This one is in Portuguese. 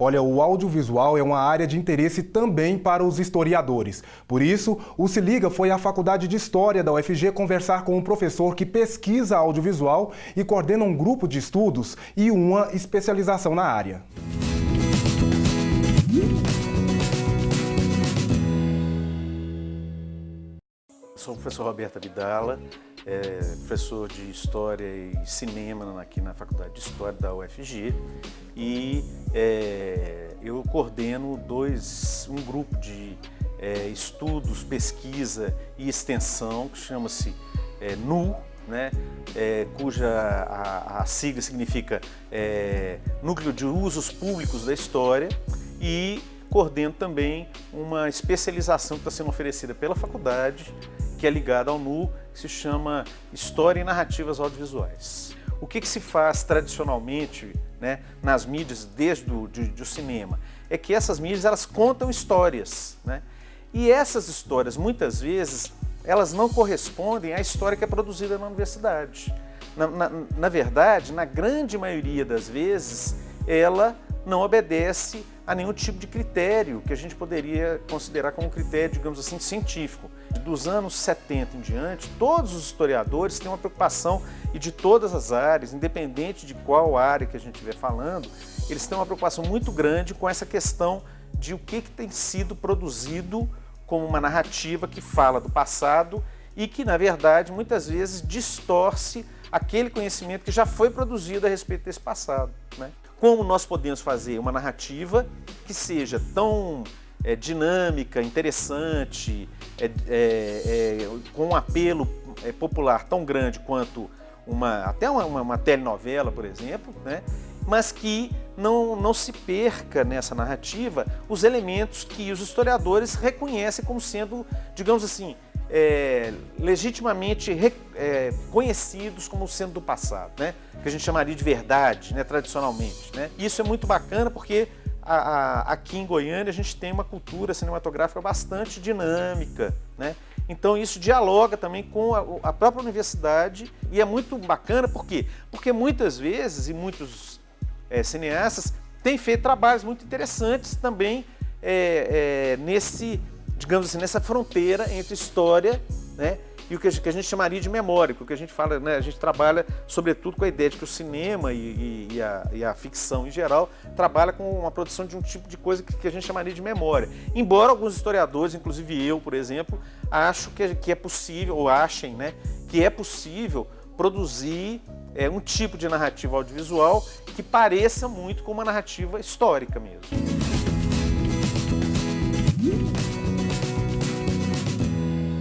Olha, o audiovisual é uma área de interesse também para os historiadores. Por isso, o Se Liga foi à Faculdade de História da UFG conversar com um professor que pesquisa audiovisual e coordena um grupo de estudos e uma especialização na área. Sou o professor Roberto Abdala, professor de História e Cinema aqui na Faculdade de História da UFG e eu coordeno um grupo de estudos, pesquisa e extensão que chama-se NU, né? Cuja a sigla significa Núcleo de Usos Públicos da História, e coordeno também uma especialização que está sendo oferecida pela faculdade, que é ligada ao NU, que se chama História e Narrativas Audiovisuais. O que se faz tradicionalmente, né, nas mídias desde o cinema? É que essas mídias elas contam histórias, né? E essas histórias, muitas vezes, elas não correspondem à história que é produzida na universidade. Na verdade, na grande maioria das vezes, ela não obedece a nenhum tipo de critério que a gente poderia considerar como um critério, digamos assim, científico. Dos anos 70 em diante, todos os historiadores têm uma preocupação, e de todas as áreas, independente de qual área que a gente estiver falando, eles têm uma preocupação muito grande com essa questão de o que tem sido produzido como uma narrativa que fala do passado e que, na verdade, muitas vezes distorce aquele conhecimento que já foi produzido a respeito desse passado, né? Como nós podemos fazer uma narrativa que seja tão dinâmica, interessante, com um apelo popular tão grande quanto até uma telenovela, por exemplo, né? Mas que não se perca nessa narrativa os elementos que os historiadores reconhecem como sendo, digamos assim, legitimamente conhecidos como sendo do passado, né? Que a gente chamaria de verdade, né? Tradicionalmente, né? E isso é muito bacana porque aqui em Goiânia a gente tem uma cultura cinematográfica bastante dinâmica, né? Então isso dialoga também com a própria universidade, e é muito bacana por quê? Porque muitas vezes, e muitos cineastas têm feito trabalhos muito interessantes também digamos assim, nessa fronteira entre história, né, e o que a gente chamaria de memória, que o que a gente fala, né, a gente trabalha sobretudo com a ideia de que o cinema e a ficção em geral trabalha com uma produção de um tipo de coisa que a gente chamaria de memória. Embora alguns historiadores, inclusive eu, por exemplo, acho que é possível, ou achem, né, que é possível produzir um tipo de narrativa audiovisual que pareça muito com uma narrativa histórica mesmo.